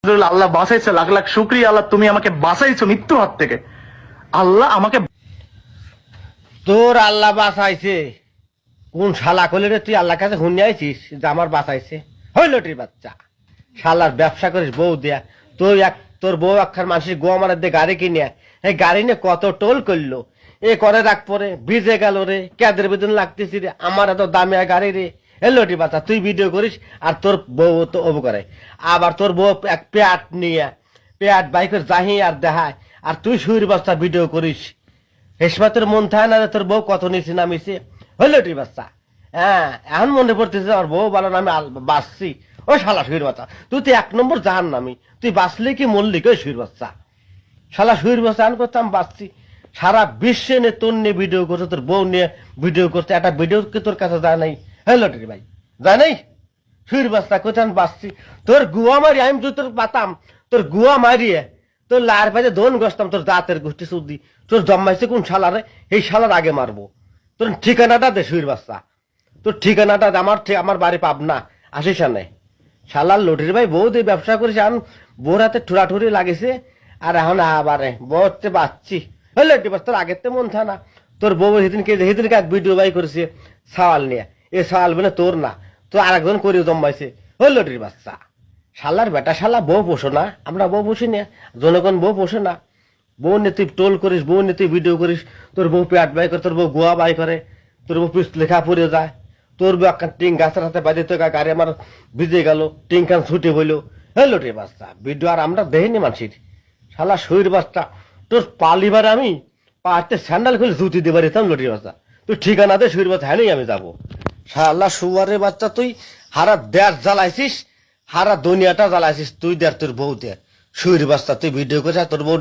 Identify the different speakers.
Speaker 1: আল্লাহ বাঁচাইছে, লাখ লাখ শুকরিয়া আল্লাহ, তুমি আমাকে বাঁচাইছো মৃত্যুর হাত থেকে। আল্লাহ আমাকে
Speaker 2: তোর আল্লাহ বাঁচাইছে কোন শালা কলে রে? তুই আল্লাহ কাছে শুনে আইছিস যে আমার বাঁচাইছে? হইল টির বাচ্চা, শালার ব্যবসা করিস বউ দেয়া। তোর বউ একখান মানুষের গোয়া মারার দিয়ে গাড়ি কিনে, এই গাড়ি নিয়ে কত টোল করলো, এ করে রাখ পরে ভিজে গেল রে, কেদের বেতন লাগতেছি রে, আমার এত দামি গাড়ি রে। এলোটি বাচ্চা, তুই ভিডিও করিস আর তোর বউ তো অবু করে। আবার তোর বউ এক পেট নিয়ে পেট বাইকের জাহি আর দেখায়, আর তুই শুয়ের বাচ্চা ভিডিও করিস। হেসমা তোর মন থাকে না তোর বউ কত নিচে নামিছে? হইলোটি বাচ্চা, হ্যাঁ এখন মনে পড়তেছে আমার বউ ভালো নামে বাঁচছি। ওই শালা শুয়ের বাচ্চা, তুই তো 1 নম্বর জাহান নামি, তুই বাঁচলি কি মরলি? ওই শুয়ের বাচ্চা, শালা শুয়ের বাচ্চা আন করতাম বাঁচছি। সারা বিশ্বে নিয়ে তোর নিয়ে ভিডিও করছে, তোর বউ নিয়ে ভিডিও করছে, একটা ভিডিও কি তোর কাছে যায় নাই? হ্যালোটি ভাই, যায় নাই? শুয়ের বাচ্চা কোথায় বাঁচছি? তোর গুয়া মারি আমি যদি তোর পাতাম, তোর গুয়া মারিয়ে তোর লার পাশে দোন গসতাম, তোর দাঁতের গোষ্ঠী শুদ্ধি। তোর জন্মাইছে কোন শালারে? এই শালার আগে মারবো। তোর ঠিকানাটা দে শুয়ের বাচ্চা, তোর ঠিকানাটা দে। আমার বাড়ি পাবনা, আসিস না। শালার লটির ভাই বউ দিয়ে ব্যবসা করেছে, এখন বউর হাতে ঠুরাঠুরি লাগেছে, আর এখন আবার বউতে বাঁচছি। হইলো তোর আগের তো মন থা না। তোর বউ সেদিনকে এক ভিডিও বাই করেছে সওয়াল নিয়ে, এ সওয়াল বলে তোর না, তো আরেকজন করে জন্মাইছে। হইলো টির বাচ্চা, শালার বেটা, শালা বউ পোষো না, আমরা বউ পুষি না, জনগণ বউ পোষে না। বউ নিয়ে তুই টোল করিস, বউ নিয়ে তুই ভিডিও করিস, তোর বউ পেট বাই করে, তোর বউ গোয়া বাই করে, তোর বউ পিস লেখা পড়ে যায়, তোর বউ একটা টিং গাছের হাতে বাজে তো গাড়ি আমার ভিজে গেল, টিং খান ছুটে হইলো। হইলো টির বাচ্চা, ভিডিও আর আমরা দেখিনি মানুষের। শালা শরীর বাচ্চা, তোর পালিবার আমি পাহাড়তে স্যান্ডেল খুলে জুতি দিবার দিতাম। লটির বাচ্চা, তুই ঠিকানা দে শরীর বাচ্চা, হ্যাঁ আমি যাবো। শালা শুয়ারের বাচ্চা, তুই হারা দেশ জ্বালাইছিস, হারা দুনিয়াটা জ্বালাইছিস তুই, দেখ তোর বউ দেখ। শরীর বাচ্চা, তুই ভিডিও করছিস তোর বউ